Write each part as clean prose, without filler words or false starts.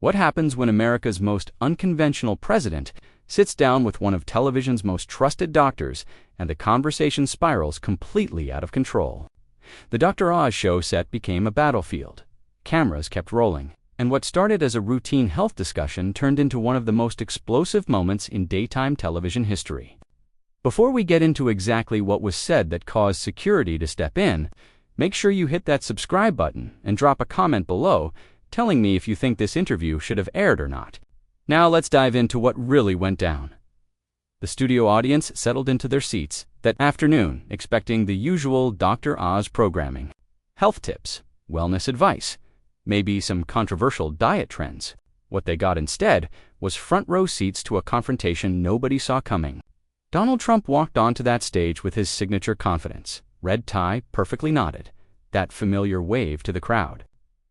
What happens when America's most unconventional president sits down with one of television's most trusted doctors and the conversation spirals completely out of control? The Dr. Oz show set became a battlefield. Cameras kept rolling, and what started as a routine health discussion turned into one of the most explosive moments in daytime television history. Before we get into exactly what was said that caused security to step in, make sure you hit that subscribe button and drop a comment below telling me if you think this interview should have aired or not. Now let's dive into what really went down. The studio audience settled into their seats that afternoon, expecting the usual Dr. Oz programming. Health tips, wellness advice, maybe some controversial diet trends. What they got instead was front row seats to a confrontation nobody saw coming. Donald Trump walked onto that stage with his signature confidence, red tie perfectly knotted, that familiar wave to the crowd.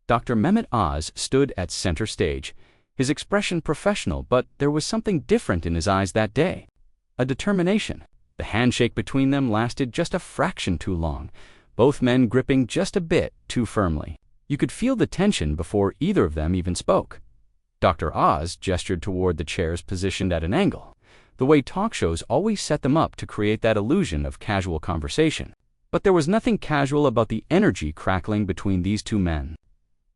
Dr. Mehmet Oz stood at center stage, his expression professional, but there was something different in his eyes that day. A determination. The handshake between them lasted just a fraction too long, both men gripping just a bit too firmly. You could feel the tension before either of them even spoke. Dr. Oz gestured toward the chairs positioned at an angle, the way talk shows always set them up to create that illusion of casual conversation. But there was nothing casual about the energy crackling between these two men.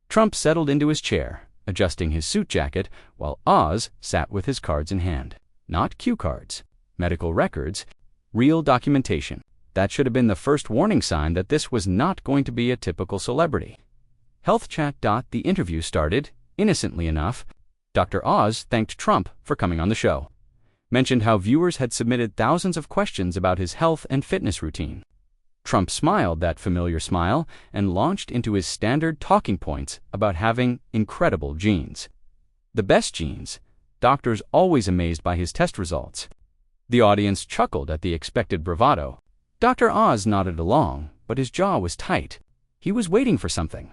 Trump settled into his chair, adjusting his suit jacket, while Oz sat with his cards in hand. Not cue cards, medical records, real documentation. That should have been the first warning sign that this was not going to be a typical celebrity. Health chat. The interview started, innocently enough. Dr. Oz thanked Trump for coming on the show, mentioned how viewers had submitted thousands of questions about his health and fitness routine. Trump smiled that familiar smile and launched into his standard talking points about having incredible genes. The best genes. Doctors always amazed by his test results. The audience chuckled at the expected bravado. Dr. Oz nodded along, but his jaw was tight. He was waiting for something.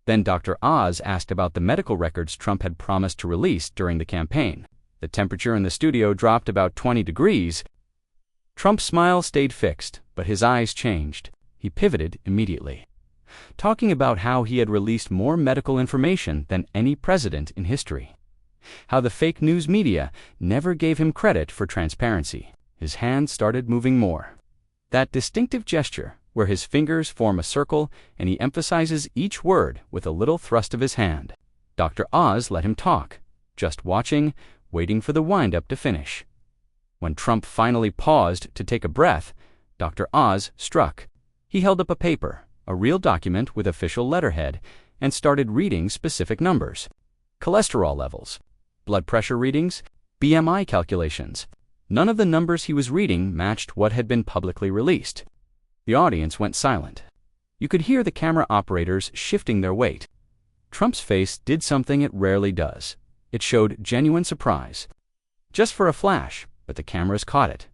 Then Dr. Oz asked about the medical records Trump had promised to release during the campaign. The temperature in the studio dropped about 20 degrees. Trump's smile stayed fixed, but his eyes changed. He pivoted immediately, talking about how he had released more medical information than any president in history. How the fake news media never gave him credit for transparency. His hand started moving more. That distinctive gesture, where his fingers form a circle and he emphasizes each word with a little thrust of his hand. Dr. Oz let him talk, just watching, waiting for the wind-up to finish. When Trump finally paused to take a breath, Dr. Oz struck. He held up a paper, a real document with official letterhead, and started reading specific numbers. Cholesterol levels, blood pressure readings, BMI calculations. None of the numbers he was reading matched what had been publicly released. The audience went silent. You could hear the camera operators shifting their weight. Trump's face did something it rarely does. It showed genuine surprise. Just for a flash, but the cameras caught it.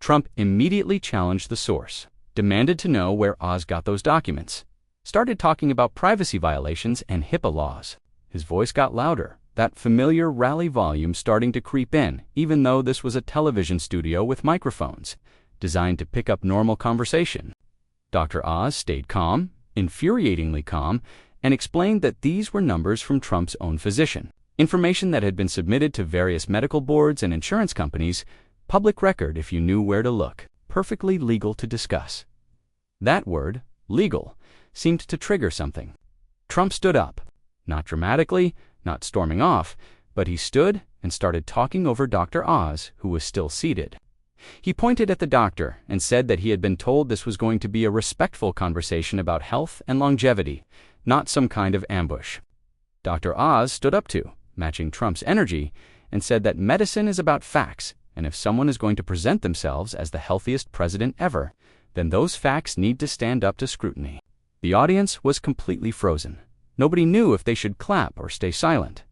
Trump immediately challenged the source, demanded to know where Oz got those documents, started talking about privacy violations and HIPAA laws. His voice got louder, that familiar rally volume starting to creep in, even though this was a television studio with microphones, designed to pick up normal conversation. Dr. Oz stayed calm, infuriatingly calm, and explained that these were numbers from Trump's own physician. Information that had been submitted to various medical boards and insurance companies, public record if you knew where to look, perfectly legal to discuss. That word, legal, seemed to trigger something. Trump stood up, not dramatically, not storming off, but he stood and started talking over Dr. Oz, who was still seated. He pointed at the doctor and said that he had been told this was going to be a respectful conversation about health and longevity, not some kind of ambush. Dr. Oz stood up too, matching Trump's energy, and said that medicine is about facts, and if someone is going to present themselves as the healthiest president ever, then those facts need to stand up to scrutiny. The audience was completely frozen. Nobody knew if they should clap or stay silent.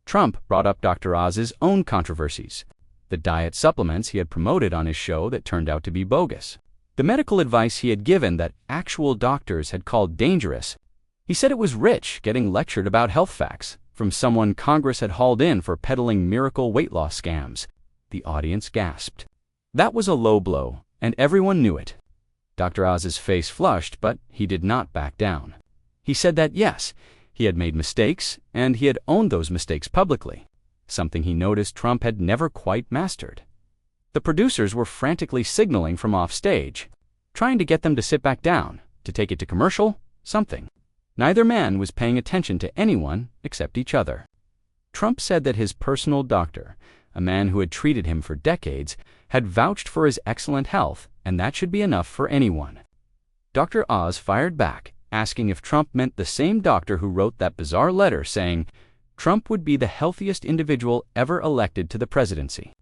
Trump brought up Dr. Oz's own controversies, the diet supplements he had promoted on his show that turned out to be bogus, the medical advice he had given that actual doctors had called dangerous. He said it was rich getting lectured about health facts from someone Congress had hauled in for peddling miracle weight loss scams. The audience gasped. That was a low blow, and everyone knew it. Dr. Oz's face flushed, but he did not back down. He said that, yes, He had made mistakes, and he had owned those mistakes publicly, something he noticed Trump had never quite mastered. The producers were frantically signaling from off stage, trying to get them to sit back down, to take it to commercial, something. Neither man was paying attention to anyone except each other. Trump said that his personal doctor, a man who had treated him for decades, had vouched for his excellent health, and that should be enough for anyone. Dr. Oz fired back, asking if Trump meant the same doctor who wrote that bizarre letter saying Trump would be the healthiest individual ever elected to the presidency.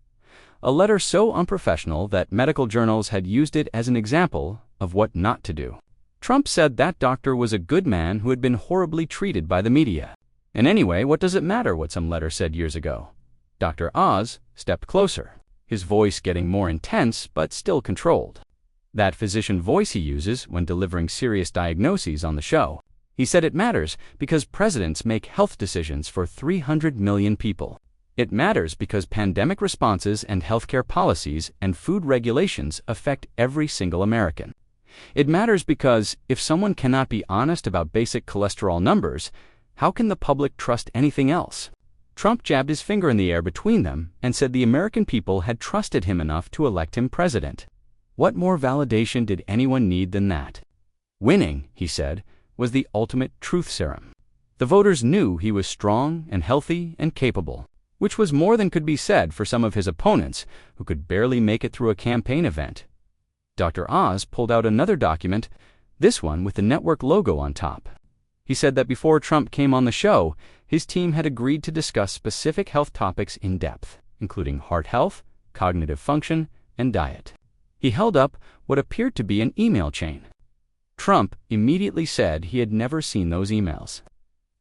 A letter so unprofessional that medical journals had used it as an example of what not to do. Trump said that doctor was a good man who had been horribly treated by the media. And anyway, what does it matter what some letter said years ago? Dr. Oz stepped closer, his voice getting more intense but still controlled. That physician voice he uses when delivering serious diagnoses on the show. He said it matters because presidents make health decisions for 300 million people. It matters because pandemic responses and healthcare policies and food regulations affect every single American. It matters because if someone cannot be honest about basic cholesterol numbers, how can the public trust anything else? Trump jabbed his finger in the air between them and said the American people had trusted him enough to elect him president. What more validation did anyone need than that? Winning, he said, was the ultimate truth serum. The voters knew he was strong and healthy and capable, which was more than could be said for some of his opponents who could barely make it through a campaign event. Dr. Oz pulled out another document, this one with the network logo on top. He said that before Trump came on the show, his team had agreed to discuss specific health topics in depth, including heart health, cognitive function, and diet. He held up what appeared to be an email chain. Trump immediately said he had never seen those emails.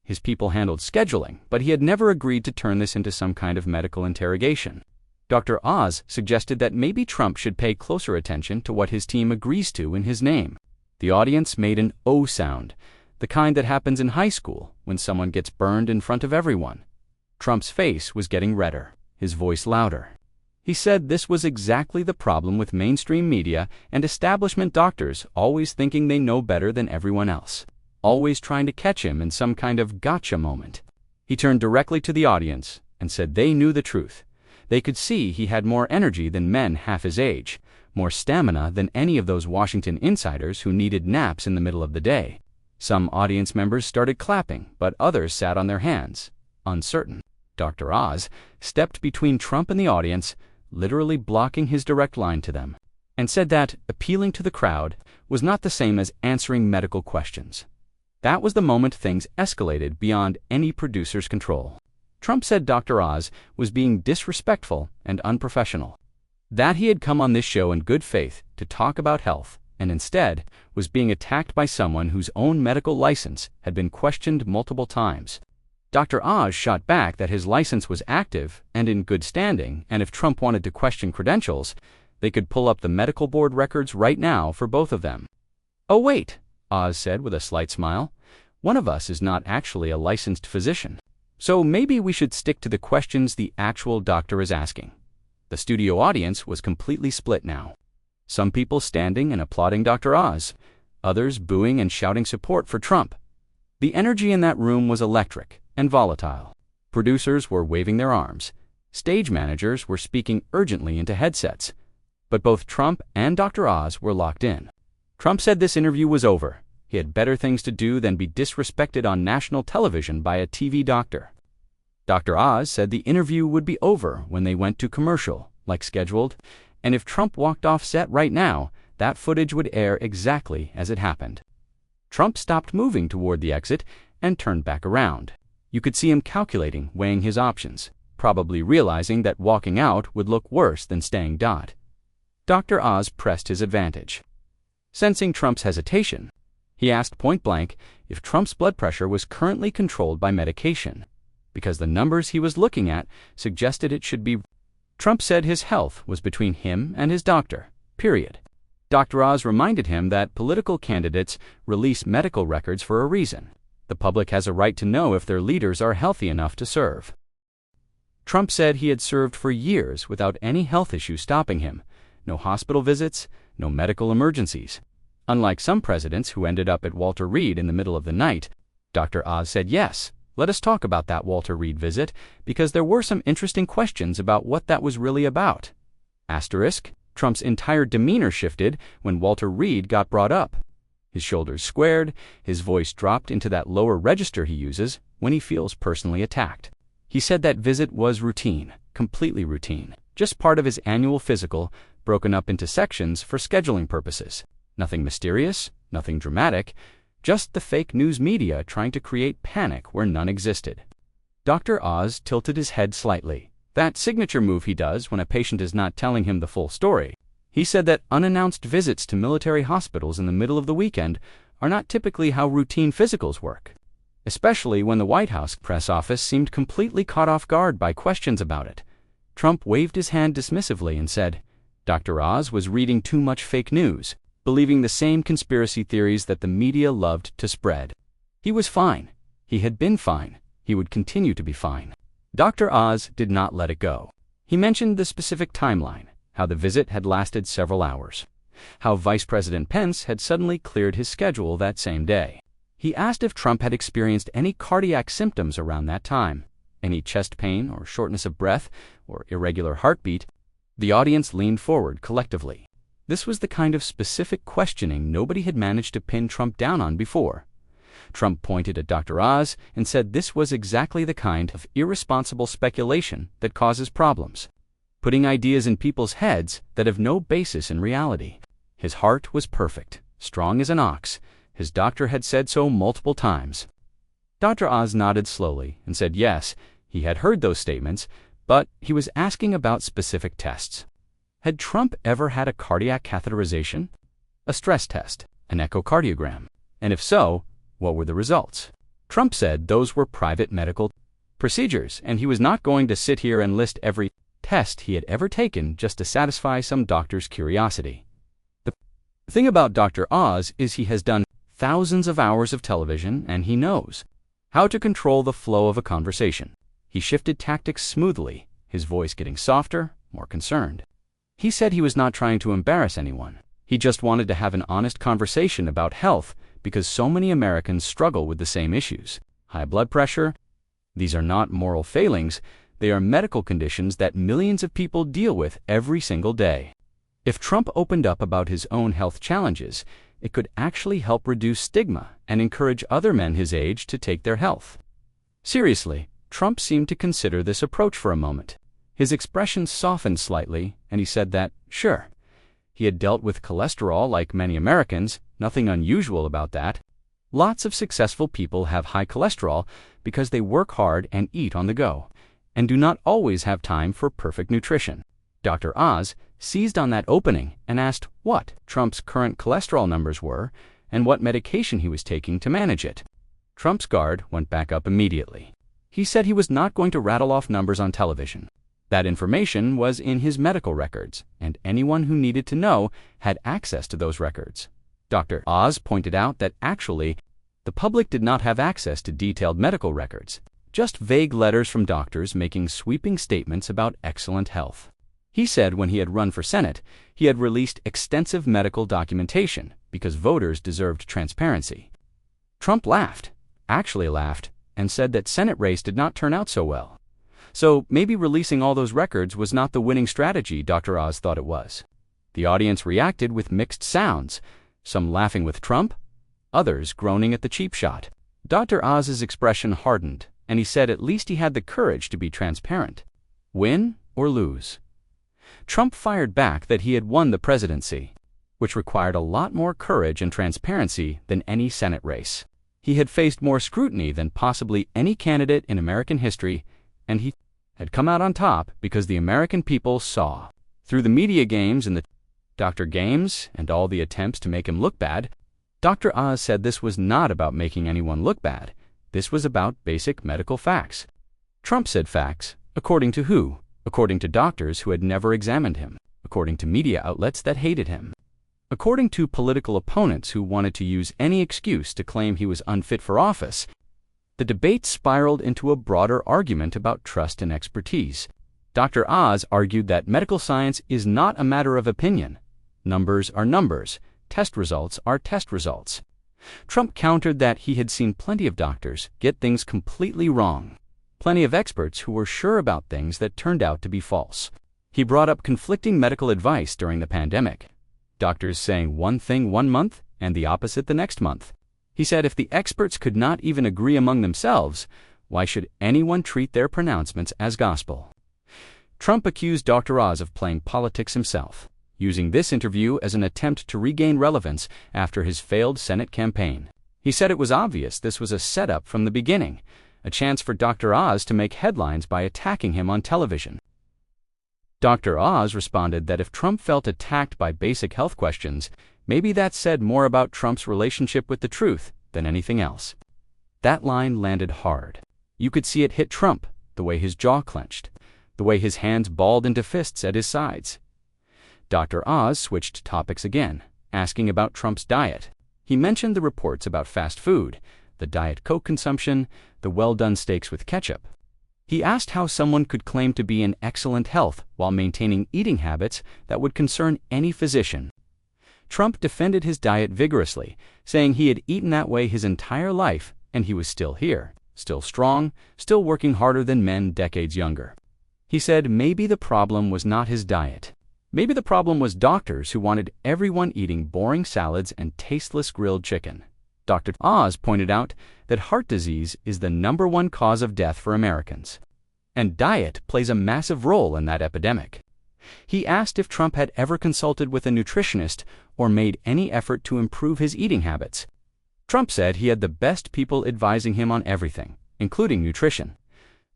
His people handled scheduling, but he had never agreed to turn this into some kind of medical interrogation. Dr. Oz suggested that maybe Trump should pay closer attention to what his team agrees to in his name. The audience made an O sound, the kind that happens in high school when someone gets burned in front of everyone. Trump's face was getting redder, his voice louder. He said this was exactly the problem with mainstream media and establishment doctors always thinking they know better than everyone else, always trying to catch him in some kind of gotcha moment. He turned directly to the audience and said they knew the truth. They could see he had more energy than men half his age, more stamina than any of those Washington insiders who needed naps in the middle of the day. Some audience members started clapping, but others sat on their hands, uncertain. Dr. Oz stepped between Trump and the audience, literally blocking his direct line to them, and said that appealing to the crowd was not the same as answering medical questions. That was the moment things escalated beyond any producer's control. Trump said Dr. Oz was being disrespectful and unprofessional, that he had come on this show in good faith to talk about health, and instead was being attacked by someone whose own medical license had been questioned multiple times. Dr. Oz shot back that his license was active and in good standing, and if Trump wanted to question credentials, they could pull up the medical board records right now for both of them. "Oh wait," Oz said with a slight smile, "one of us is not actually a licensed physician. So maybe we should stick to the questions the actual doctor is asking." The studio audience was completely split now. Some people standing and applauding Dr. Oz, others booing and shouting support for Trump. The energy in that room was electric and volatile. Producers were waving their arms. Stage managers were speaking urgently into headsets. But both Trump and Dr. Oz were locked in. Trump said this interview was over. He had better things to do than be disrespected on national television by a TV doctor. Dr. Oz said the interview would be over when they went to commercial, like scheduled, and if Trump walked off set right now, that footage would air exactly as it happened. Trump stopped moving toward the exit and turned back around. You could see him calculating, weighing his options, probably realizing that walking out would look worse than staying. Dr. Oz pressed his advantage. Sensing Trump's hesitation, he asked point-blank if Trump's blood pressure was currently controlled by medication, because the numbers he was looking at suggested it should be. Trump said his health was between him and his doctor, period. Dr. Oz reminded him that political candidates release medical records for a reason. The public has a right to know if their leaders are healthy enough to serve. Trump said he had served for years without any health issue stopping him, no hospital visits, no medical emergencies. Unlike some presidents who ended up at Walter Reed in the middle of the night, Dr. Oz said yes. Let us talk about that Walter Reed visit, because there were some interesting questions about what that was really about. Asterisk, Trump's entire demeanor shifted when Walter Reed got brought up. His shoulders squared, his voice dropped into that lower register he uses when he feels personally attacked. He said that visit was routine, completely routine, just part of his annual physical, broken up into sections for scheduling purposes. Nothing mysterious, nothing dramatic, just the fake news media trying to create panic where none existed. Dr. Oz tilted his head slightly, that signature move he does when a patient is not telling him the full story. He said that unannounced visits to military hospitals in the middle of the weekend are not typically how routine physicals work, especially when the White House press office seemed completely caught off guard by questions about it. Trump waved his hand dismissively and said, Dr. Oz was reading too much fake news, believing the same conspiracy theories that the media loved to spread. He was fine. He had been fine. He would continue to be fine. Dr. Oz did not let it go. He mentioned the specific timeline, how the visit had lasted several hours, how Vice President Pence had suddenly cleared his schedule that same day. He asked if Trump had experienced any cardiac symptoms around that time, any chest pain or shortness of breath or irregular heartbeat. The audience leaned forward collectively. This was the kind of specific questioning nobody had managed to pin Trump down on before. Trump pointed at Dr. Oz and said this was exactly the kind of irresponsible speculation that causes problems, putting ideas in people's heads that have no basis in reality. His heart was perfect, strong as an ox. His doctor had said so multiple times. Dr. Oz nodded slowly and said yes, he had heard those statements, but he was asking about specific tests. Had Trump ever had a cardiac catheterization, a stress test, an echocardiogram? And if so, what were the results? Trump said those were private medical procedures, and he was not going to sit here and list every test he had ever taken just to satisfy some doctor's curiosity. The thing about Dr. Oz is he has done thousands of hours of television, and he knows how to control the flow of a conversation. He shifted tactics smoothly, his voice getting softer, more concerned. He said he was not trying to embarrass anyone. He just wanted to have an honest conversation about health because so many Americans struggle with the same issues. High blood pressure. These are not moral failings. They are medical conditions that millions of people deal with every single day. If Trump opened up about his own health challenges, it could actually help reduce stigma and encourage other men his age to take their health seriously. Trump seemed to consider this approach for a moment. His expression softened slightly, and he said that, sure, he had dealt with cholesterol like many Americans, nothing unusual about that. Lots of successful people have high cholesterol because they work hard and eat on the go, and do not always have time for perfect nutrition. Dr. Oz seized on that opening and asked what Trump's current cholesterol numbers were and what medication he was taking to manage it. Trump's guard went back up immediately. He said he was not going to rattle off numbers on television. That information was in his medical records, and anyone who needed to know had access to those records. Dr. Oz pointed out that actually, the public did not have access to detailed medical records, just vague letters from doctors making sweeping statements about excellent health. He said when he had run for Senate, he had released extensive medical documentation because voters deserved transparency. Trump laughed, actually laughed, and said that Senate race did not turn out so well. So maybe releasing all those records was not the winning strategy Dr. Oz thought it was. The audience reacted with mixed sounds, some laughing with Trump, others groaning at the cheap shot. Dr. Oz's expression hardened, and he said at least he had the courage to be transparent. Win or lose? Trump fired back that he had won the presidency, which required a lot more courage and transparency than any Senate race. He had faced more scrutiny than possibly any candidate in American history, and he had come out on top because the American people saw. Through the media games and the doctor games and all the attempts to make him look bad, Dr. Oz said this was not about making anyone look bad. This was about basic medical facts. Trump said facts. According to who? According to doctors who had never examined him. According to media outlets that hated him. According to political opponents who wanted to use any excuse to claim he was unfit for office. The debate spiraled into a broader argument about trust and expertise. Dr. Oz argued that medical science is not a matter of opinion. Numbers are numbers. Test results are test results. Trump countered that he had seen plenty of doctors get things completely wrong, plenty of experts who were sure about things that turned out to be false. He brought up conflicting medical advice during the pandemic, doctors saying one thing one month and the opposite the next month. He said if the experts could not even agree among themselves, why should anyone treat their pronouncements as gospel? Trump accused Dr. Oz of playing politics himself, using this interview as an attempt to regain relevance after his failed Senate campaign. He said it was obvious this was a setup from the beginning, a chance for Dr. Oz to make headlines by attacking him on television. Dr. Oz responded that if Trump felt attacked by basic health questions, maybe that said more about Trump's relationship with the truth than anything else. That line landed hard. You could see it hit Trump, the way his jaw clenched, the way his hands balled into fists at his sides. Dr. Oz switched topics again, asking about Trump's diet. He mentioned the reports about fast food, the Diet Coke consumption, the well-done steaks with ketchup. He asked how someone could claim to be in excellent health while maintaining eating habits that would concern any physician. Trump defended his diet vigorously, saying he had eaten that way his entire life and he was still here, still strong, still working harder than men decades younger. He said maybe the problem was not his diet. Maybe the problem was doctors who wanted everyone eating boring salads and tasteless grilled chicken. Dr. Oz pointed out that heart disease is the #1 cause of death for Americans, and diet plays a massive role in that epidemic. He asked if Trump had ever consulted with a nutritionist or made any effort to improve his eating habits. Trump said he had the best people advising him on everything, including nutrition.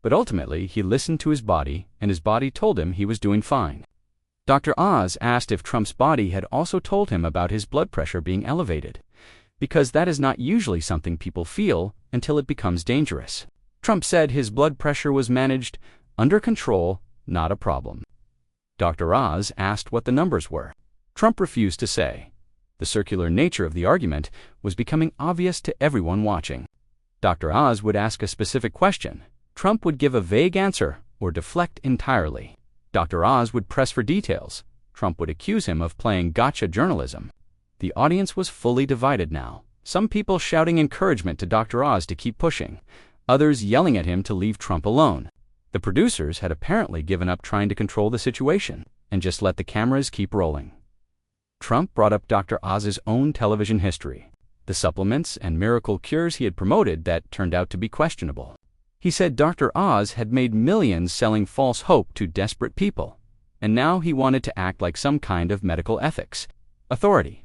But ultimately, he listened to his body, and his body told him he was doing fine. Dr. Oz asked if Trump's body had also told him about his blood pressure being elevated, because that is not usually something people feel until it becomes dangerous. Trump said his blood pressure was managed, under control, not a problem. Dr. Oz asked what the numbers were. Trump refused to say. The circular nature of the argument was becoming obvious to everyone watching. Dr. Oz would ask a specific question. Trump would give a vague answer or deflect entirely. Dr. Oz would press for details. Trump would accuse him of playing gotcha journalism. The audience was fully divided now. Some people shouting encouragement to Dr. Oz to keep pushing, others yelling at him to leave Trump alone. The producers had apparently given up trying to control the situation and just let the cameras keep rolling. Trump brought up Dr. Oz's own television history, the supplements and miracle cures he had promoted that turned out to be questionable. He said Dr. Oz had made millions selling false hope to desperate people, and now he wanted to act like some kind of medical ethics authority.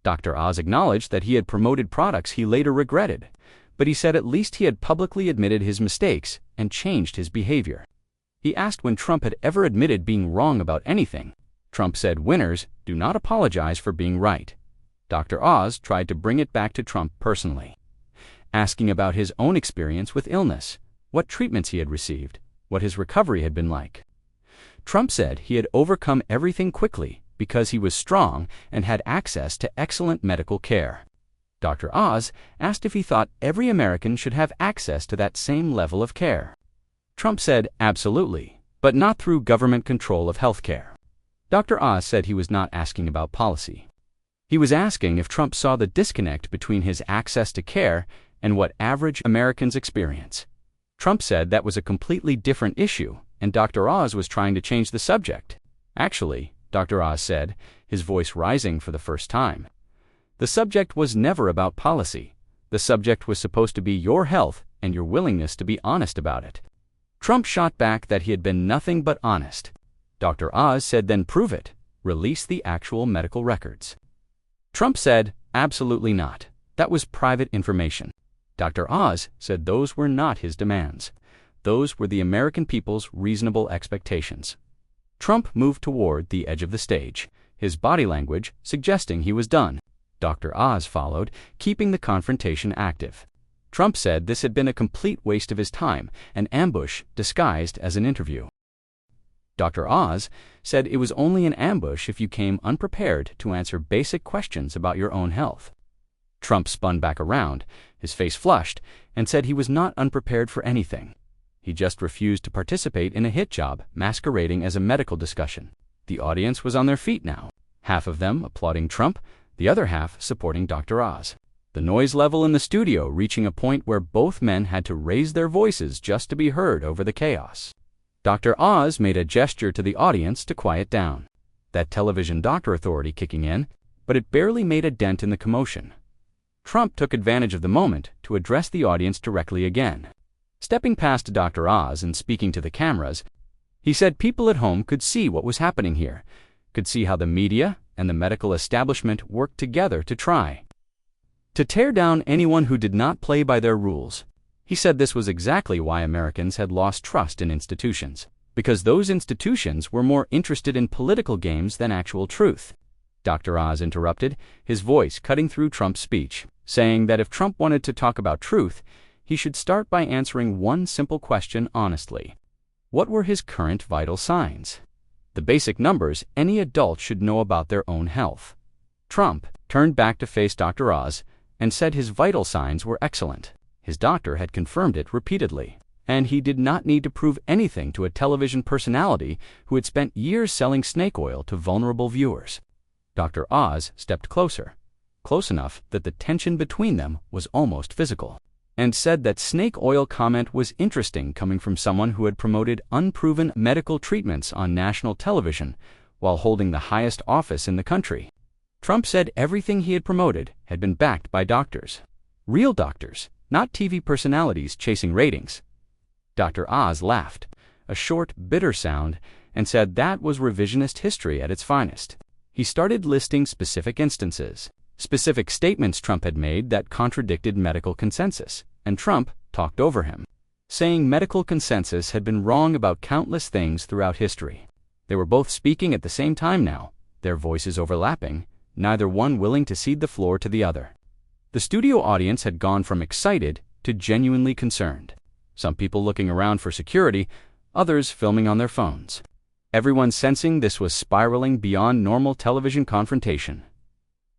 Dr. Oz acknowledged that he had promoted products he later regretted, but he said at least he had publicly admitted his mistakes and changed his behavior. He asked when Trump had ever admitted being wrong about anything. Trump said winners do not apologize for being right. Dr. Oz tried to bring it back to Trump personally, asking about his own experience with illness, what treatments he had received, what his recovery had been like. Trump said he had overcome everything quickly because he was strong and had access to excellent medical care. Dr. Oz asked if he thought every American should have access to that same level of care. Trump said absolutely, but not through government control of health care. Dr. Oz said he was not asking about policy. He was asking if Trump saw the disconnect between his access to care and what average Americans experience. Trump said that was a completely different issue, and Dr. Oz was trying to change the subject. Actually, Dr. Oz said, his voice rising for the first time, the subject was never about policy. The subject was supposed to be your health and your willingness to be honest about it. Trump shot back that he had been nothing but honest. Dr. Oz said then prove it. Release the actual medical records. Trump said, absolutely not. That was private information. Dr. Oz said those were not his demands. Those were the American people's reasonable expectations. Trump moved toward the edge of the stage, his body language suggesting he was done. Dr. Oz followed, keeping the confrontation active. Trump said this had been a complete waste of his time, an ambush disguised as an interview. Dr. Oz said it was only an ambush if you came unprepared to answer basic questions about your own health. Trump spun back around, his face flushed, and said he was not unprepared for anything. He just refused to participate in a hit job masquerading as a medical discussion. The audience was on their feet now, half of them applauding Trump, the other half supporting Dr. Oz. the noise level in the studio reaching a point where both men had to raise their voices just to be heard over the chaos. Dr. Oz made a gesture to the audience to quiet down, that television doctor authority kicking in, but it barely made a dent in the commotion. Trump took advantage of the moment to address the audience directly again. Stepping past Dr. Oz and speaking to the cameras, he said people at home could see what was happening here, could see how the media and the medical establishment worked together to try to tear down anyone who did not play by their rules. He said this was exactly why Americans had lost trust in institutions, because those institutions were more interested in political games than actual truth. Dr. Oz interrupted, his voice cutting through Trump's speech, saying that if Trump wanted to talk about truth, he should start by answering one simple question honestly. What were his current vital signs? The basic numbers any adult should know about their own health. Trump turned back to face Dr. Oz and said his vital signs were excellent. His doctor had confirmed it repeatedly, and he did not need to prove anything to a television personality who had spent years selling snake oil to vulnerable viewers. Dr. Oz stepped closer, close enough that the tension between them was almost physical, and said that snake oil comment was interesting coming from someone who had promoted unproven medical treatments on national television while holding the highest office in the country. Trump said everything he had promoted had been backed by doctors. Real doctors, not TV personalities chasing ratings. Dr. Oz laughed, a short, bitter sound, and said that was revisionist history at its finest. He started listing specific instances, specific statements Trump had made that contradicted medical consensus, and Trump talked over him, saying medical consensus had been wrong about countless things throughout history. They were both speaking at the same time now, their voices overlapping, neither one willing to cede the floor to the other. The studio audience had gone from excited to genuinely concerned, some people looking around for security, others filming on their phones. Everyone sensing this was spiraling beyond normal television confrontation.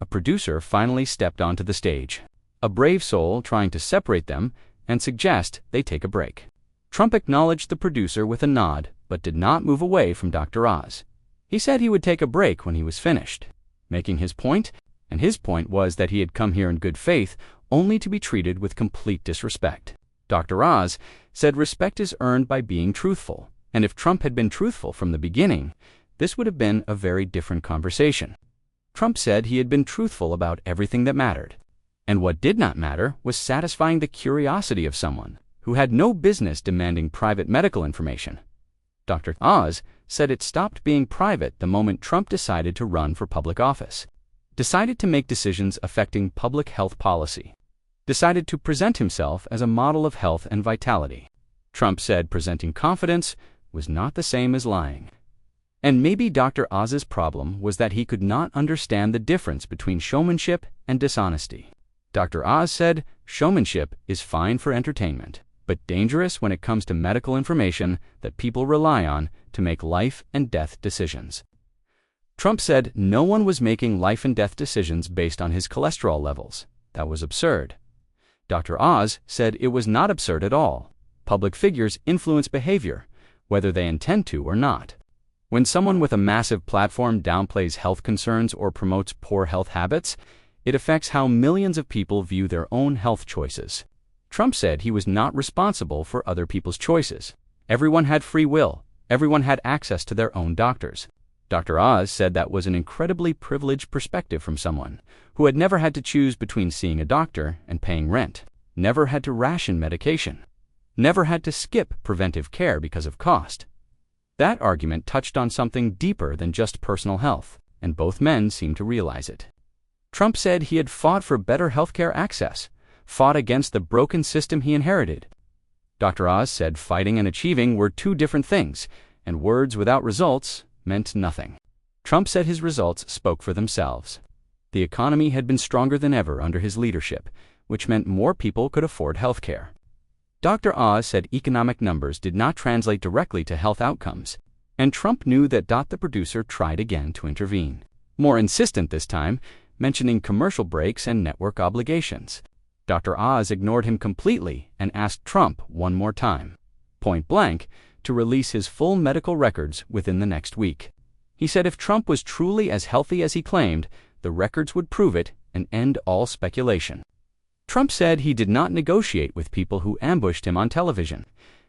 A producer finally stepped onto the stage, a brave soul trying to separate them and suggest they take a break. Trump acknowledged the producer with a nod, but did not move away from Dr. Oz. He said he would take a break when he was finished, making his point, and his point was that he had come here in good faith only to be treated with complete disrespect. Dr. Oz said respect is earned by being truthful, and if Trump had been truthful from the beginning, this would have been a very different conversation. Trump said he had been truthful about everything that mattered, and what did not matter was satisfying the curiosity of someone who had no business demanding private medical information. Dr. Oz said it stopped being private the moment Trump decided to run for public office, decided to make decisions affecting public health policy, decided to present himself as a model of health and vitality. Trump said presenting confidence was not the same as lying. And maybe Dr. Oz's problem was that he could not understand the difference between showmanship and dishonesty. Dr. Oz said showmanship is fine for entertainment, but dangerous when it comes to medical information that people rely on to make life and death decisions. Trump said no one was making life and death decisions based on his cholesterol levels. That was absurd. Dr. Oz said it was not absurd at all. Public figures influence behavior, whether they intend to or not. When someone with a massive platform downplays health concerns or promotes poor health habits, it affects how millions of people view their own health choices. Trump said he was not responsible for other people's choices. Everyone had free will. Everyone had access to their own doctors. Dr. Oz said that was an incredibly privileged perspective from someone who had never had to choose between seeing a doctor and paying rent, never had to ration medication, never had to skip preventive care because of cost. That argument touched on something deeper than just personal health, and both men seemed to realize it. Trump said he had fought for better healthcare access, fought against the broken system he inherited. Dr. Oz said fighting and achieving were two different things, and words without results meant nothing. Trump said his results spoke for themselves. The economy had been stronger than ever under his leadership, which meant more people could afford health care. Dr. Oz said economic numbers did not translate directly to health outcomes, and Trump knew that. The producer tried again to intervene, more insistent this time, mentioning commercial breaks and network obligations. Dr. Oz ignored him completely and asked Trump one more time, point blank, to release his full medical records within the next week. He said if Trump was truly as healthy as he claimed, the records would prove it and end all speculation. Trump said he did not negotiate with people who ambushed him on television,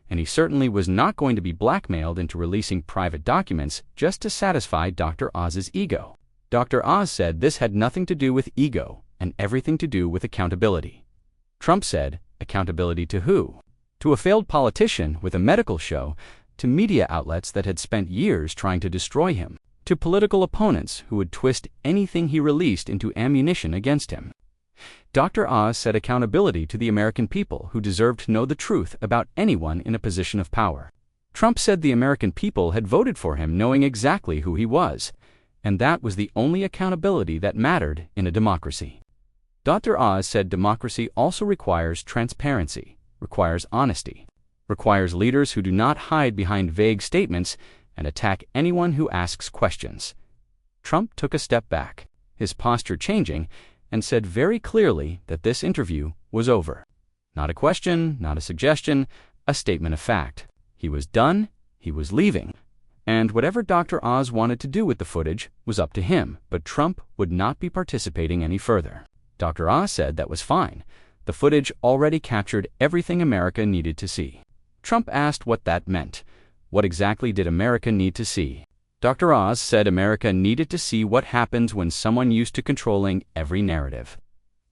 and he certainly was not going to be blackmailed into releasing private documents just to satisfy Dr. Oz's ego. Dr. Oz said this had nothing to do with ego and everything to do with accountability. Trump said, accountability to who? To a failed politician with a medical show, to media outlets that had spent years trying to destroy him, to political opponents who would twist anything he released into ammunition against him. Dr. Oz said accountability to the American people who deserved to know the truth about anyone in a position of power. Trump said the American people had voted for him knowing exactly who he was, and that was the only accountability that mattered in a democracy. Dr. Oz said democracy also requires transparency, requires honesty, requires leaders who do not hide behind vague statements and attack anyone who asks questions. Trump took a step back, his posture changing, and said very clearly that this interview was over. Not a question, not a suggestion, a statement of fact. He was done, he was leaving, and whatever Dr. Oz wanted to do with the footage was up to him, but Trump would not be participating any further. Dr. Oz said that was fine. The footage already captured everything America needed to see. Trump asked what that meant. What exactly did America need to see? Dr. Oz said America needed to see what happens when someone used to controlling every narrative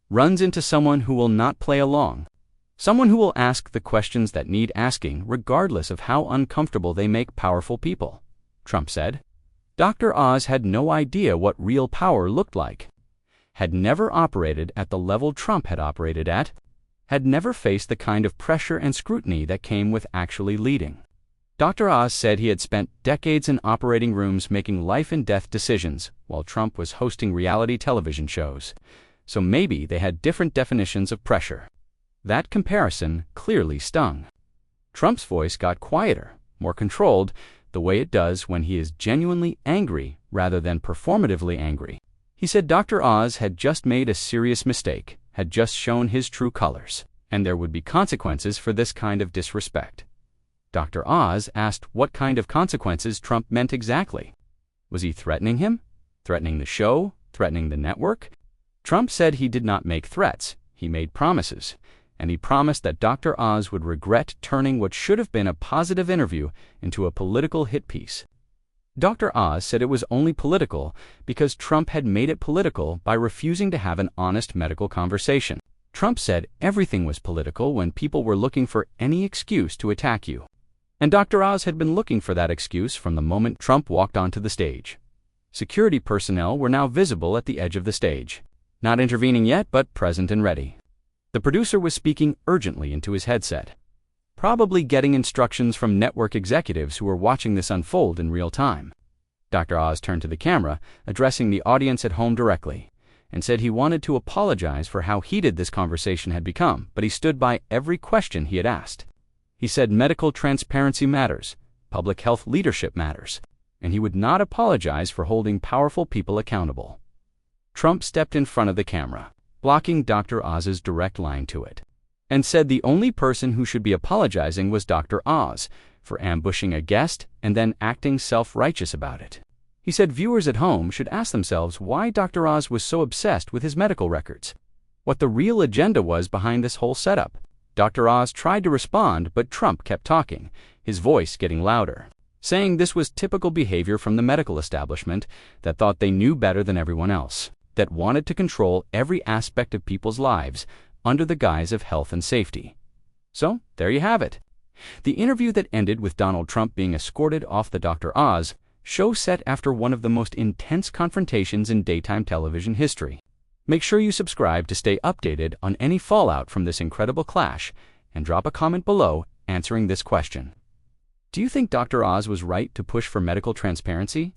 runs into someone who will not play along, someone who will ask the questions that need asking regardless of how uncomfortable they make powerful people. Trump said. Dr. Oz had no idea what real power looked like, had never operated at the level Trump had operated at, had never faced the kind of pressure and scrutiny that came with actually leading. Dr. Oz said he had spent decades in operating rooms making life-and-death decisions while Trump was hosting reality television shows, so maybe they had different definitions of pressure. That comparison clearly stung. Trump's voice got quieter, more controlled, the way it does when he is genuinely angry rather than performatively angry. He said Dr. Oz had just made a serious mistake, had just shown his true colors, and there would be consequences for this kind of disrespect. Dr. Oz asked what kind of consequences Trump meant exactly. Was he threatening him? Threatening the show? Threatening the network? Trump said he did not make threats, he made promises, and he promised that Dr. Oz would regret turning what should have been a positive interview into a political hit piece. Dr. Oz said it was only political because Trump had made it political by refusing to have an honest medical conversation. Trump said everything was political when people were looking for any excuse to attack you. And Dr. Oz had been looking for that excuse from the moment Trump walked onto the stage. Security personnel were now visible at the edge of the stage, not intervening yet, but present and ready. The producer was speaking urgently into his headset, probably getting instructions from network executives who were watching this unfold in real time. Dr. Oz turned to the camera, addressing the audience at home directly, and said he wanted to apologize for how heated this conversation had become, but he stood by every question he had asked. He said medical transparency matters, public health leadership matters, and he would not apologize for holding powerful people accountable. Trump stepped in front of the camera, blocking Dr. Oz's direct line to it, and said the only person who should be apologizing was Dr. Oz for ambushing a guest and then acting self-righteous about it. He said viewers at home should ask themselves why Dr. Oz was so obsessed with his medical records, what the real agenda was behind this whole setup. Dr. Oz tried to respond, but Trump kept talking, his voice getting louder, saying this was typical behavior from the medical establishment that thought they knew better than everyone else, that wanted to control every aspect of people's lives under the guise of health and safety. So, there you have it. The interview that ended with Donald Trump being escorted off the Dr. Oz show set after one of the most intense confrontations in daytime television history. Make sure you subscribe to stay updated on any fallout from this incredible clash, and drop a comment below answering this question. Do you think Dr. Oz was right to push for medical transparency?